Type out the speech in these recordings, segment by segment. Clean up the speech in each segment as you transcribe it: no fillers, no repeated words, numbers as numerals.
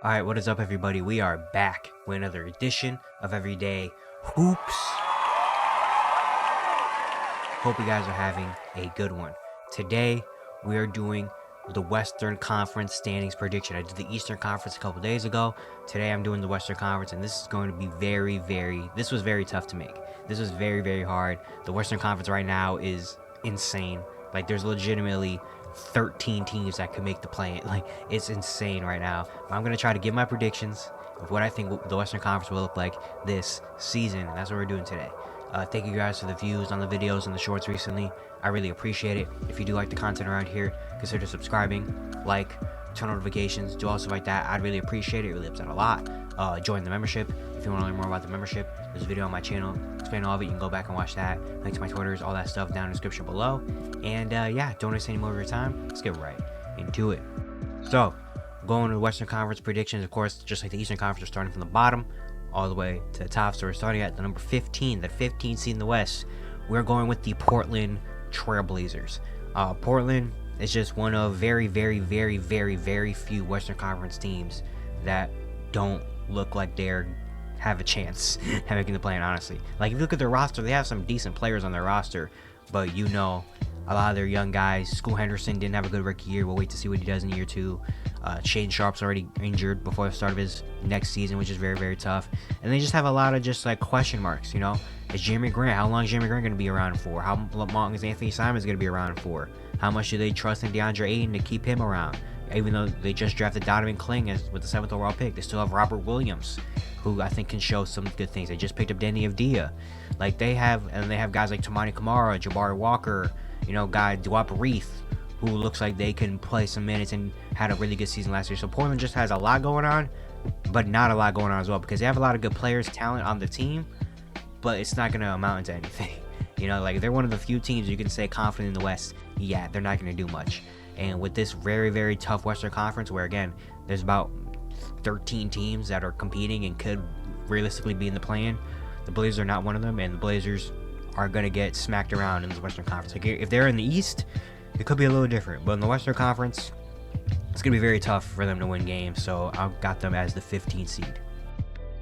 Alright, what is up everybody? We are back with another edition of Everyday Hoops. Hope you guys are having a good one. Today, we are doing the Western Conference standings prediction. I did the Eastern Conference a couple days ago. Today, I'm doing the Western Conference, and this is going to be this was very tough to make. This was very, very hard. The Western Conference right now is insane. Like, there's legitimately 13 teams that could make the play. Like, it's insane right now. But I'm going to try to give my predictions of what I think the Western Conference will look like this season, and that's what we're doing today. Thank you guys for the views on the videos and the shorts recently. I really appreciate it. If you do like the content around here, consider subscribing, like, turn notifications, do all stuff like that. I'd really appreciate it. It really helps out a lot. Join the membership if you want to learn more about the membership. There's a video on my channel explaining all of it. You can go back and watch that. Link to my Twitters, all that stuff down in the description below. And yeah, don't waste any more of your time. Let's get right into it. So, going to the Western Conference predictions, of course, just like the Eastern Conference, we're starting from the bottom all the way to the top. So we're starting at the number 15, the 15 seed in the West. We're going with the Portland Trailblazers. Portland is just one of very, very, very, very, very few Western Conference teams that don't look like they're have a chance at making the play-in, honestly. Like, if you look at their roster, they have some decent players on their roster, but you know, a lot of their young guys. Scoot Henderson didn't have a good rookie year. We'll wait to see what he does in year two. Shane Sharp's already injured before the start of his next season, which is very, very tough. And they just have a lot of just like question marks, you know. Is Jeremy Grant? How long is Jeremy Grant going to be around for? How long is Anthony Simons going to be around for? How much do they trust in DeAndre Ayton to keep him around? Even though they just drafted Donovan Kling with the 7th overall pick, they still have Robert Williams, who I think can show some good things. They just picked up Danny Avdija. Like, they have guys like Toumani Camara, Jabari Walker, you know, guy Duop Reith, who looks like they can play some minutes and had a really good season last year. So Portland just has a lot going on, but not a lot going on as well, because they have a lot of good players, talent on the team, but it's not going to amount into anything. You know, like, they're one of the few teams you can say confident in the West. Yeah, they're not going to do much. And with this very, very tough Western Conference, where again, there's about 13 teams that are competing and could realistically be in the play-in, the Blazers are not one of them, and the Blazers are going to get smacked around in the Western Conference. Like, if they're in the East, it could be a little different, but in the Western Conference, it's going to be very tough for them to win games, so I've got them as the 15 seed.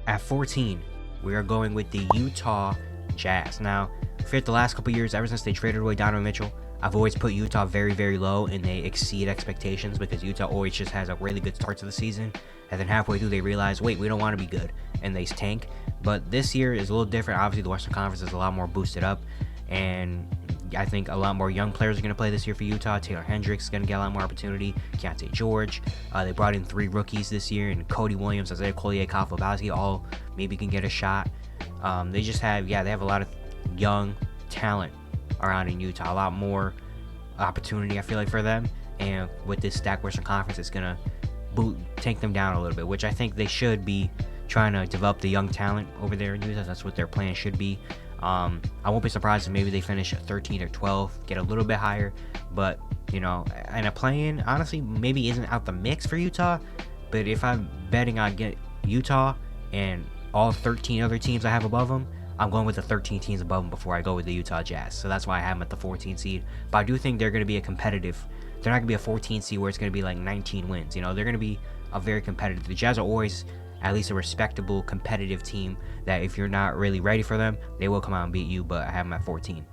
At 14, we are going with the Utah Jazz. Now, for the last couple years, ever since they traded away Donovan Mitchell, I've always put Utah very, very low, and they exceed expectations because Utah always just has a really good start to the season, and then halfway through they realize, wait, we don't want to be good, and they tank. But this year is a little different. Obviously, the Western Conference is a lot more boosted up, and I think a lot more young players are going to play this year for Utah. Taylor Hendricks is going to get a lot more opportunity. Keontae George. They brought in 3 rookies this year, and Cody Williams, Isaiah Collier, Kyle Filipowski, all maybe can get a shot. They just have, they have a lot of young talent around in Utah. A lot more opportunity, I feel like, for them. And with this stacked Western Conference, it's going to take them down a little bit, which I think they should be trying to develop the young talent over there in Utah. That's what their plan should be. I won't be surprised if maybe they finish at 13 or 12, get a little bit higher, but, you know, and a play-in, honestly, maybe isn't out the mix for Utah, but if I'm betting on get Utah and all 13 other teams I have above them, I'm going with the 13 teams above them before I go with the Utah Jazz. So that's why I have them at the 14 seed, but I do think they're going to be they're not going to be a 14 seed where it's going to be like 19 wins, you know, they're going to be a very competitive. The Jazz are always at least a respectable, competitive team that if you're not really ready for them, they will come out and beat you, but I have them at 14.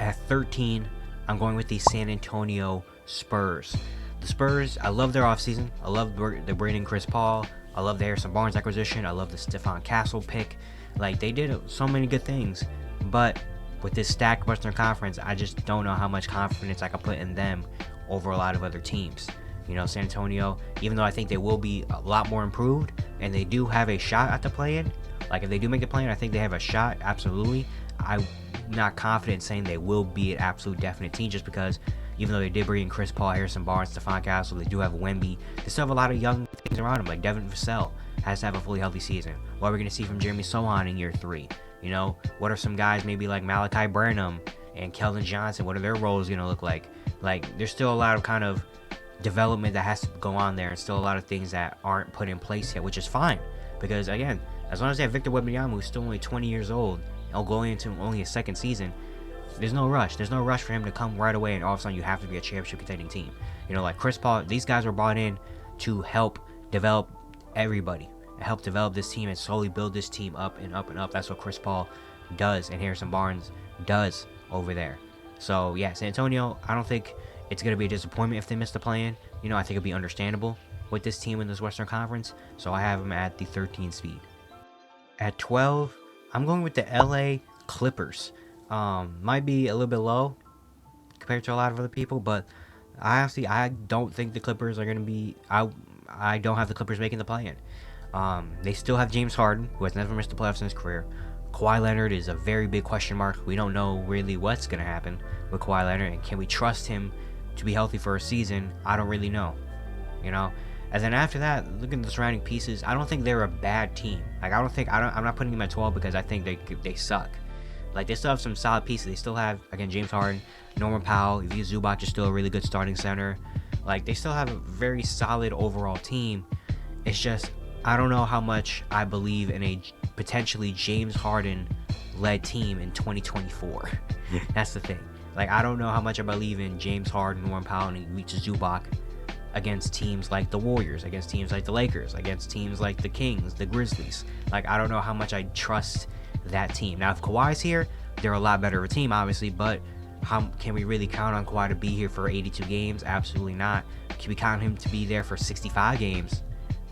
At 13, I'm going with the San Antonio Spurs. The Spurs, I love their offseason. I love the bringing Chris Paul. I love the Harrison Barnes acquisition. I love the Stephon Castle pick. Like, they did so many good things, but with this stacked Western Conference, I just don't know how much confidence I can put in them over a lot of other teams. You know, San Antonio, even though I think they will be a lot more improved, and they do have a shot at the play-in. Like, if they do make the play-in, I think they have a shot, absolutely. I'm not confident saying they will be an absolute definite team, just because even though they did bring in Chris Paul, Harrison Barnes, Stephon Castle, they do have Wemby. They still have a lot of young things around them, like Devin Vassell has to have a fully healthy season. What are we going to see from Jeremy Sohan in year 3? You know, what are some guys maybe like Malachi Branham and Keldon Johnson? What are their roles going to look like? Like, there's still a lot of kind of development that has to go on there, and still a lot of things that aren't put in place yet, which is fine, because again, as long as they have Victor Wembanyama, who's still only 20 years old and going into only his 2nd season, there's no rush for him to come right away and all of a sudden you have to be a championship contending team. You know, like Chris Paul, these guys were brought in to help develop everybody and help develop this team and slowly build this team up and up and up. That's what Chris Paul does and Harrison Barnes does over there. So yeah, San Antonio, I don't think it's going to be a disappointment if they miss the play-in. You know, I think it'll be understandable with this team in this Western Conference. So I have them at the 13 seed. At 12, I'm going with the LA Clippers. Might be a little bit low compared to a lot of other people, but I don't think the Clippers are going to be. I don't have the Clippers making the play-in. They still have James Harden, who has never missed the playoffs in his career. Kawhi Leonard is a very big question mark. We don't know really what's going to happen with Kawhi Leonard, and can we trust him to be healthy for a season? I don't really know, you know. And then after that, looking at the surrounding pieces, I don't think they're a bad team. Like I'm not putting them at 12 because I think they suck. Like, they still have some solid pieces. They still have, again, James Harden, Norman Powell, Ivica Zubac is still a really good starting center. Like, they still have a very solid overall team. It's just, I don't know how much I believe in a potentially James Harden-led team in 2024. That's the thing. Like, I don't know how much I believe in James Harden, Norman Powell, and Ivica Zubac against teams like the Warriors, against teams like the Lakers, against teams like the Kings, the Grizzlies. Like, I don't know how much I trust that team. Now, if Kawhi's here, they're a lot better of a team, obviously, but how can we really count on Kawhi to be here for 82 games? Absolutely not. Can we count him to be there for 65 games?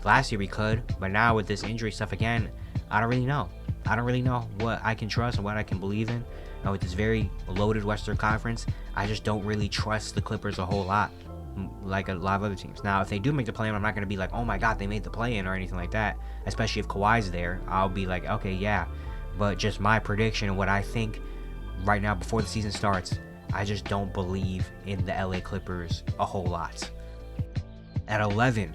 Last year we could, but now with this injury stuff again, I don't really know. I don't really know what I can trust and what I can believe in. And with this very loaded Western Conference, I just don't really trust the Clippers a whole lot, like a lot of other teams. Now, if they do make the play-in, I'm not going to be like, oh my god, they made the play-in or anything like that. Especially if Kawhi's there, I'll be like, okay, yeah. But just my prediction and what I think right now before the season starts, I just don't believe in the LA Clippers a whole lot. At 11,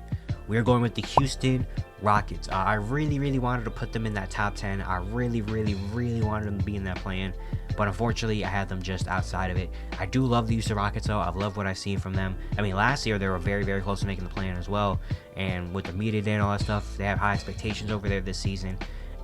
we're going with the Houston Rockets. I really wanted to put them in that top 10. I really wanted them to be in that play-in, but unfortunately, I had them just outside of it. I do love the Houston Rockets, though. I've loved what I've seen from them. I mean, last year, they were very close to making the play-in as well, and with the media day and all that stuff, they have high expectations over there this season.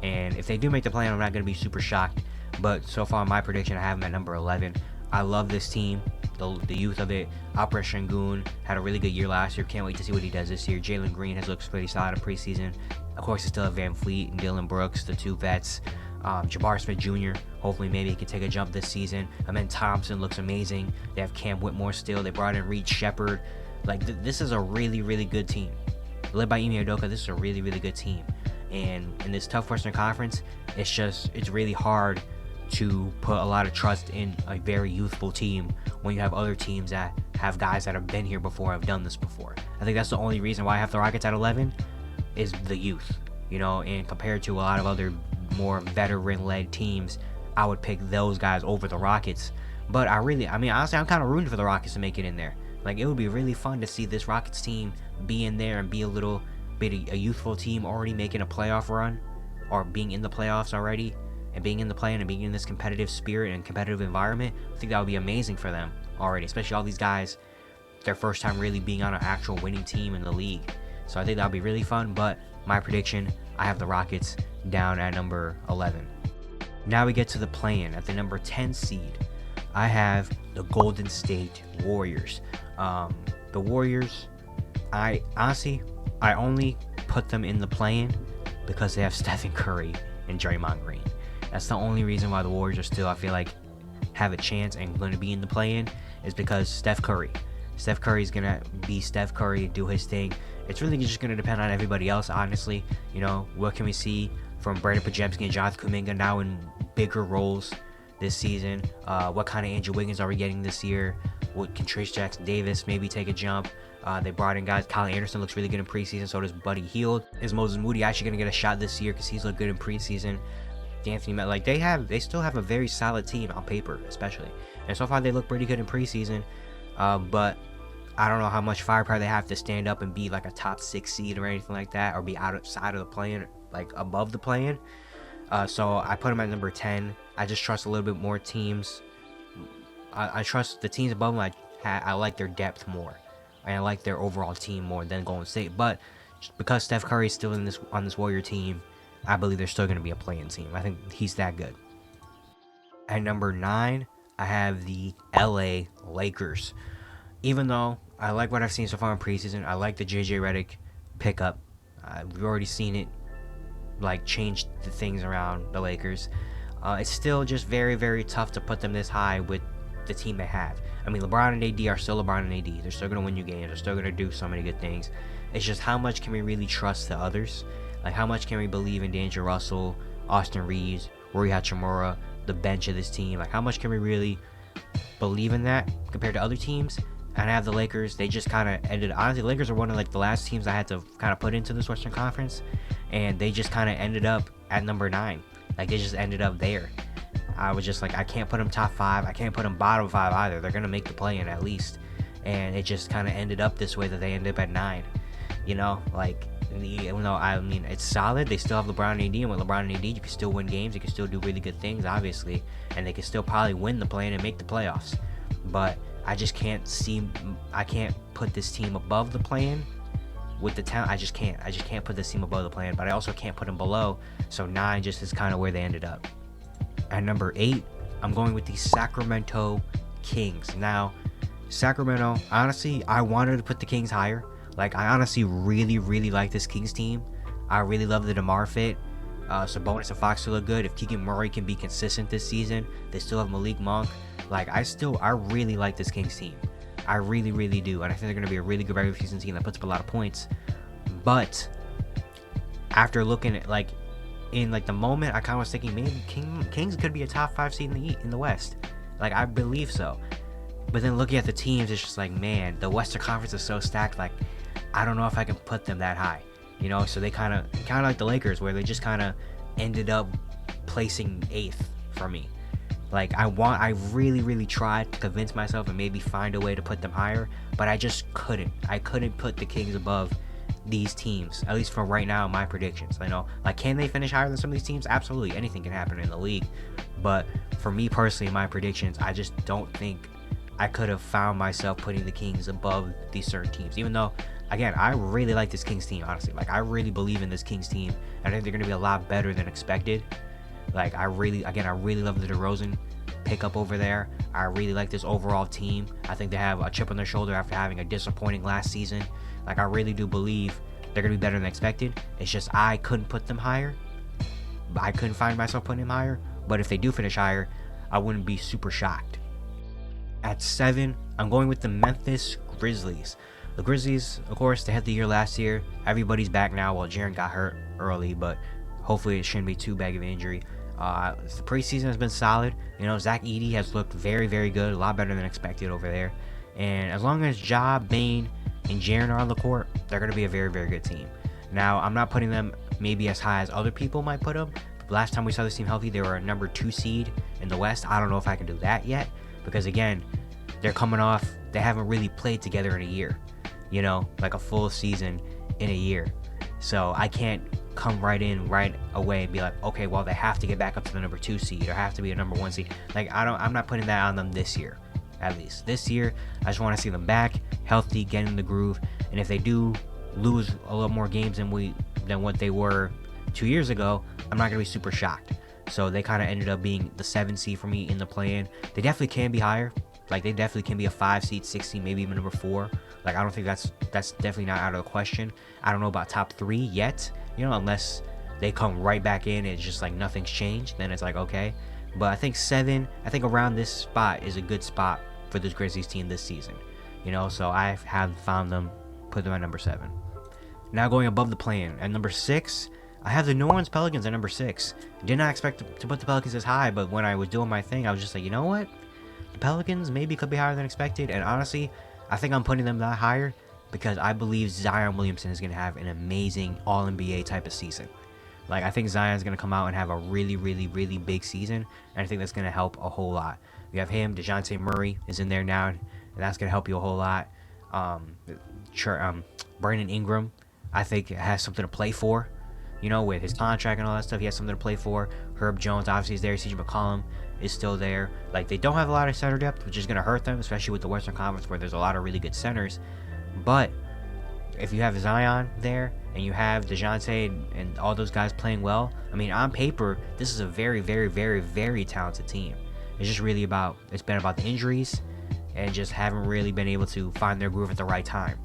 And if they do make the play-in, I'm not going to be super shocked. But so far, my prediction, I have them at number 11. I love this team, the youth of it. Alperen Sengun had a really good year last year. Can't wait to see what he does this year. Jalen Green has looked pretty solid in preseason. Of course, they still have Van Fleet and Dylan Brooks, the two vets. Jabari Smith Jr., hopefully maybe he can take a jump this season. Amen Thompson looks amazing. They have Cam Whitmore still. They brought in Reed Shepherd. Like, this is a really good team. Led by Ime Udoka, this is a really good team. And in this tough Western Conference, it's really hard to put a lot of trust in a very youthful team when you have other teams that have guys that have been here before, have done this before. I think that's the only reason why I have the Rockets at 11 is the youth, you know, and compared to a lot of other more veteran-led teams, I would pick those guys over the Rockets. But honestly, I'm kind of rooting for the Rockets to make it in there. Like, it would be really fun to see this Rockets team be in there and be a little bit a youthful team already making a playoff run, or being in the playoffs already, and being in the play-in and being in this competitive spirit and competitive environment. I think that would be amazing for them already, especially all these guys, their first time really being on an actual winning team in the league. So I think that would be really fun, but my prediction, I have the Rockets down at number 11. Now we get to the play-in. At the number 10 seed, I have the Golden State Warriors. The Warriors, I only put them in the play-in because they have Stephen Curry and Draymond Green. That's the only reason why the Warriors are still, I feel like, have a chance and going to be in the play-in, is because Steph Curry. Steph Curry's going to be Steph Curry, do his thing. It's really just going to depend on everybody else, honestly. You know, what can we see from Brandon Podziemski and Jonathan Kuminga now in bigger roles this season? What kind of Andrew Wiggins are we getting this year? What can Trace Jackson Davis maybe take a jump? They brought in guys. Kyle Anderson looks really good in preseason. So does Buddy Hield. Is Moses Moody actually going to get a shot this year because he's looked good in preseason? D'Anthony Melton, like, they still have a very solid team on paper, especially. And so far they look pretty good in preseason. But I don't know how much firepower they have to stand up and be like a top 6 seed or anything like that, or be outside of the play-in, like above the play-in. So I put them at number 10. I just trust a little bit more teams. I trust the teams above them. I like their depth more, and I like their overall team more than Golden State. But just because Steph Curry is still on this Warrior team, I believe they're still going to be a play-in team. I think he's that good. At number 9, I have the LA Lakers. Even though I like what I've seen so far in preseason, I like the JJ Redick pickup. We've already seen it like change the things around the Lakers. It's still just very, very tough to put them this high with the team they have. I mean, LeBron and AD are still LeBron and AD. They're still going to win you games. They're still going to do so many good things. It's just how much can we really trust the others? Like, how much can we believe in D'Angelo Russell, Austin Reeves, Rui Hachimura, the bench of this team? Like, how much can we really believe in that compared to other teams? And I have the Lakers. They just kind of ended. Honestly, the Lakers are one of like the last teams I had to kind of put into this Western Conference, and they just kind of ended up at number 9. Like, they just ended up there. I was just like, I can't put them top 5. I can't put them bottom 5 either. They're gonna make the play-in at least, and it just kind of ended up this way that they ended up at 9. You know, like, I mean, it's solid. They still have LeBron and AD, and with LeBron and AD, you can still win games. You can still do really good things, obviously, and they can still probably win the play-in and make the playoffs. But I just can't put this team above the play-in with the talent. I just can't put this team above the play-in, but I also can't put them below. So 9 just is kind of where they ended up. At number 8, I'm going with the Sacramento Kings. Now, Sacramento, honestly, I wanted to put the Kings higher. Like, I honestly really, really like this Kings team. I really love the DeMar fit. Sabonis and Fox still look good. If Keegan Murray can be consistent this season, they still have Malik Monk. Like, I really like this Kings team. I really, really do. And I think they're going to be a really good regular season team that puts up a lot of points. But after looking at, like, in like the moment, I kind of was thinking maybe Kings could be a top 5 seed in the West. Like, I believe so. But then looking at the teams, it's just like, man, the Western Conference is so stacked. Like, I don't know if I can put them that high. You know, so they kind of like the Lakers, where they just kind of ended up placing 8th for me. Like, I really, really tried to convince myself and maybe find a way to put them higher, but I just couldn't. I couldn't put the Kings above these teams, at least for right now, my predictions. I know, like, can they finish higher than some of these teams? Absolutely. Anything can happen in the league. But for me personally, my predictions, I just don't think I could have found myself putting the Kings above these certain teams, even though, again, I really like this Kings team, honestly. Like, I really believe in this Kings team. I think they're going to be a lot better than expected. Like, I really love the DeRozan pickup over there. I really like this overall team. I think they have a chip on their shoulder after having a disappointing last season. Like, I really do believe they're going to be better than expected. It's just I couldn't put them higher. I couldn't find myself putting them higher. But if they do finish higher, I wouldn't be super shocked. At 7, I'm going with the Memphis Grizzlies. The Grizzlies, of course, they had the year last year. Everybody's back now. Well, Jaren got hurt early, but hopefully it shouldn't be too bad of an injury. The preseason has been solid. You know, Zach Edey has looked very, very good. A lot better than expected over there. And as long as Ja, Bane, and Jaren are on the court, they're going to be a very, very good team. Now, I'm not putting them maybe as high as other people might put them. But last time we saw this team healthy, they were a number 2 seed in the West. I don't know if I can do that yet. Because, again, they're coming off. They haven't really played together in a year. You know, like a full season in a year. So I can't come right away and be like, okay, well, they have to get back up to the number 2 seed or have to be a number 1 seed. Like, I'm not putting that on them this year. At least this year, I just want to see them back, healthy, get in the groove. And if they do lose a little more games than what they were 2 years ago, I'm not gonna be super shocked. So they kind of ended up being the 7 seed for me in the play-in. They definitely can be higher. Like, they definitely can be a 5 seed, 6 seed, maybe even number 4. Like, I don't think that's definitely not out of the question. I don't know about top 3 yet, you know, unless they come right back in and it's just like nothing's changed. Then it's like, okay. But I think 7, I think around this spot is a good spot for this Grizzlies team this season. You know, so I have found them, put them at number 7. Now going above the play-in. At number 6, I have the New Orleans Pelicans at number 6. Did not expect to put the Pelicans as high, but when I was doing my thing, I was just like, you know what? The Pelicans maybe could be higher than expected. And honestly, I think I'm putting them that higher because I believe Zion Williamson is going to have an amazing All-NBA type of season. Like, I think Zion's going to come out and have a really, really, really big season, and I think that's going to help a whole lot. You have him, DeJounte Murray is in there now, and that's going to help you a whole lot. Brandon Ingram, I think, has something to play for. You know, with his contract and all that stuff, he has something to play for. Herb Jones, obviously, is there. CJ McCollum is still there. Like, they don't have a lot of center depth, which is going to hurt them, especially with the Western Conference, where there's a lot of really good centers. But if you have Zion there, and you have DeJounte and all those guys playing well, I mean, on paper, this is a very, very, very, very talented team. It's just really it's been about the injuries and just haven't really been able to find their groove at the right time.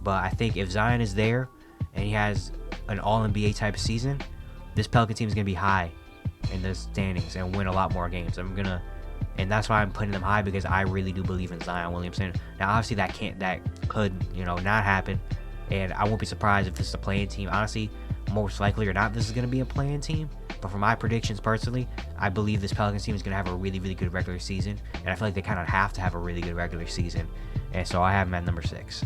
But I think if Zion is there and he has an all NBA type of season, this Pelican team is gonna be high in the standings and win a lot more games. And that's why I'm putting them high, because I really do believe in Zion Williamson. Now, obviously, that could not happen, and I won't be surprised if this is a play-in team. Honestly, most likely or not, this is going to be a play-in team. But for my predictions personally, I believe this Pelicans team is going to have a really, really good regular season, and I feel like they kind of have to have a really good regular season. And so I have them at number 6.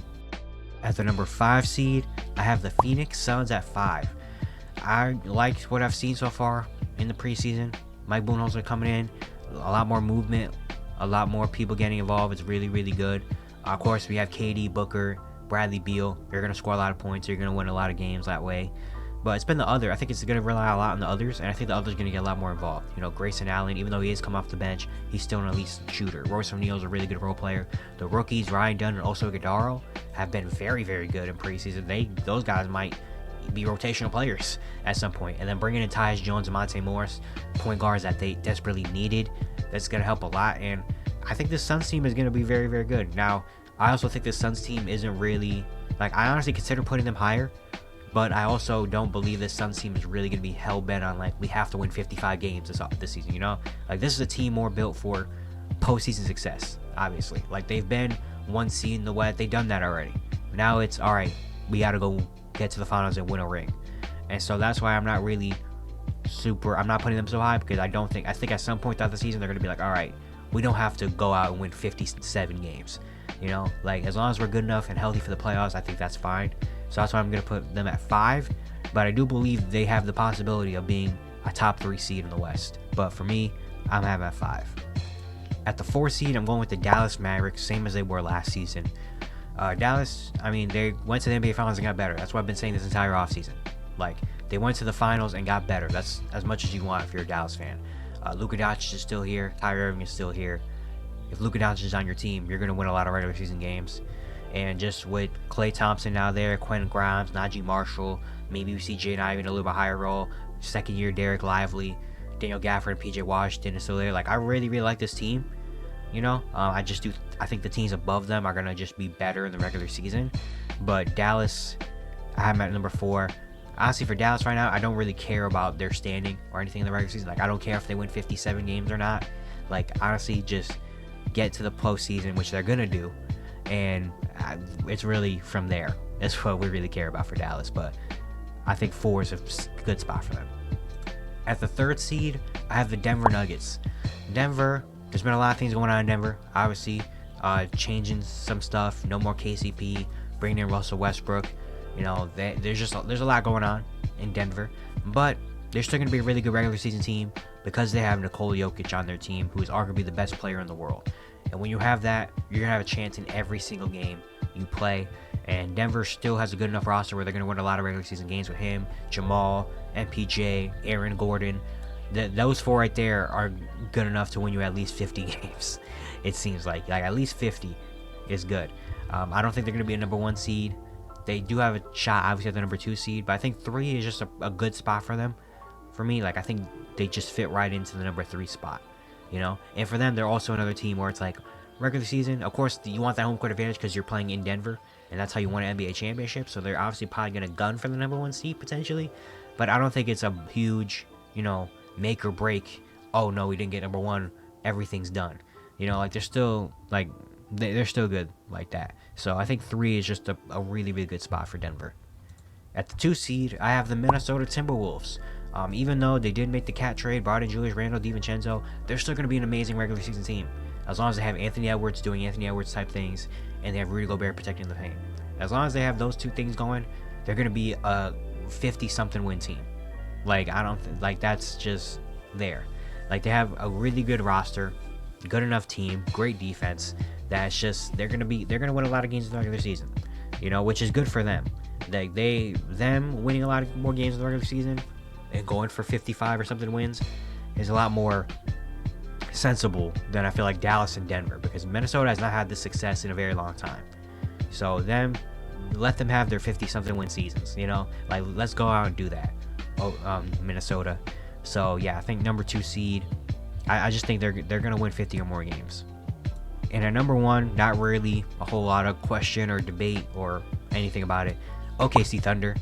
At the number 5 seed, I have the Phoenix Suns at 5. I like what I've seen so far in the preseason. Mike Budenholzer coming in. A lot more movement, a lot more people getting involved. It's really, really good. Of course, we have KD, Booker, Bradley Beal. They're going to score a lot of points. They're going to win a lot of games that way. But it's been the other. I think it's going to rely a lot on the others, and I think the others are going to get a lot more involved. Grayson Allen, even though he has come off the bench, he's still an elite shooter. Royce O'Neal is a really good role player. The rookies, Ryan Dunn and Oso Ighodaro, have been very, very good in preseason. Those guys might be rotational players at some point. And then bringing in Tyus Jones and Monte Morris, point guards that they desperately needed, that's going to help a lot. And I think this Suns team is going to be very, very good. Now, I also think this Suns team isn't really, I honestly consider putting them higher, but I also don't believe this Suns team is really going to be hell-bent on, we have to win 55 games this season, This is a team more built for postseason success, obviously. They've been 1 seed in the West. They've done that already. Now it's, all right, we got to go get to the finals and win a ring. And so that's why I'm not really I'm not putting them so high, because I think at some point throughout the season they're going to be all right, we don't have to go out and win 57 games. As long as we're good enough and healthy for the playoffs, I think that's fine. So that's why I'm going to put them at 5. But I do believe they have the possibility of being a top 3 seed in the West. But for me, I'm having at 5. At the 4 seed, I'm going with the Dallas Mavericks, same as they were last season. Dallas, they went to the NBA Finals and got better. That's what I've been saying this entire offseason. They went to the finals and got better. That's as much as you want if you're a Dallas fan. Luka Doncic is still here. Kyrie Irving is still here. If Luka Doncic is on your team, you're going to win a lot of regular season games. And just with Klay Thompson now there, Quentin Grimes, Najee Marshall, maybe we see Jaden Ivey in a little bit higher role. Second year Derek Lively, Daniel Gafford, and PJ Washington is still there. I really, really like this team. I think the teams above them are going to just be better in the regular season. But Dallas, I have them at number 4. Honestly, for Dallas right now, I don't really care about their standing or anything in the regular season. I don't care if they win 57 games or not. Honestly, just get to the postseason, which they're going to do. And it's really from there. That's what we really care about for Dallas. But I think 4 is a good spot for them. At the 3rd seed, I have the Denver Nuggets. Denver, there's been a lot of things going on in Denver. Obviously, changing some stuff. No more KCP. Bringing in Russell Westbrook. There's a lot going on in Denver. But they're still going to be a really good regular season team because they have Nikola Jokic on their team, who is arguably the best player in the world. And when you have that, you're going to have a chance in every single game you play. And Denver still has a good enough roster where they're going to win a lot of regular season games with him, Jamal, MPJ, Aaron Gordon. Those 4 right there are good enough to win you at least 50 games. It seems like at least 50 is good. I don't think they're going to be a number 1 seed. They do have a shot, obviously, at the number 2 seed. But I think 3 is just a good spot for them. For me, I think they just fit right into the number 3 spot. And for them, they're also another team where it's regular season. Of course, you want that home court advantage because you're playing in Denver, and that's how you win an NBA championship. So they're obviously probably going to gun for the number 1 seed potentially. But I don't think it's a huge, make or break. Oh no, we didn't get number 1. Everything's done. They're still they're still good like that. So I think 3 is just a really, really good spot for Denver. At the 2 seed, I have the Minnesota Timberwolves. Even though they did make the cat trade, brought in Julius Randle, DiVincenzo, they're still going to be an amazing regular season team. As long as they have Anthony Edwards doing Anthony Edwards type things, and they have Rudy Gobert protecting the paint. As long as they have those 2 things going, they're going to be a 50-something win team. That's just there. They have a really good roster, good enough team, great defense. That's just they're gonna win a lot of games in the regular season, which is good for them. Them winning a lot of more games in the regular season and going for 55 or something wins is a lot more sensible than I feel like Dallas and Denver, because Minnesota has not had this success in a very long time. So let them have their 50-something win seasons. Let's go out and do that. Minnesota. So yeah, I think number 2 seed. I just think they're gonna win 50 or more games. And at number 1, not really a whole lot of question or debate or anything about it. OKC Thunder.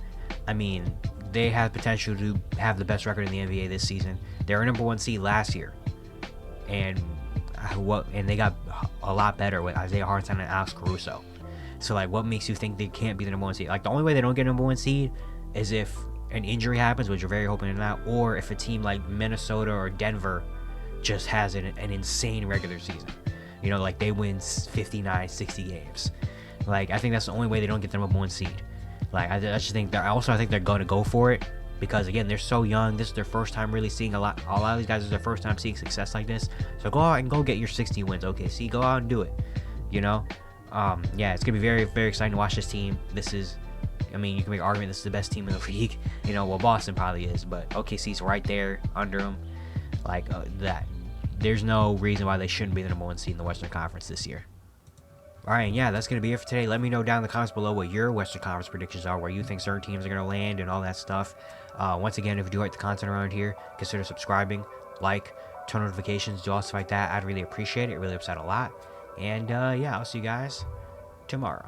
I mean, they have potential to have the best record in the NBA this season. They were number 1 seed last year, and they got a lot better with Isaiah Hartenstein and Alex Caruso. So like, what makes you think they can't be the number 1 seed? Like, the only way they don't get number 1 seed is if an injury happens, which you're very hoping not, or if a team like Minnesota or Denver just has an insane regular season. You know, like they win 59, 60 games. Like, I think that's the only way they don't get the number 1 seed. Like, I just think I think they're going to go for it because, again, they're so young. This is their first time really seeing a lot of these guys is their first time seeing success like this. So go out and go get your 60 wins. Okay, see, go out and do it. You know, yeah, it's gonna be very, very exciting to watch this team. This is, I mean, you can make an argument this is the best team in the league. You know, well, Boston probably is, but OKC's right there under them. Like that, there's no reason why they shouldn't be the number 1 seed in the Western Conference this year. Alright, and yeah, that's going to be it for today. Let me know down in the comments below what your Western Conference predictions are, where you think certain teams are going to land and all that stuff. Once again, if you do like the content around here, consider subscribing, like, turn notifications, do all stuff like that. I'd really appreciate it. It really helps out a lot. And yeah, I'll see you guys tomorrow.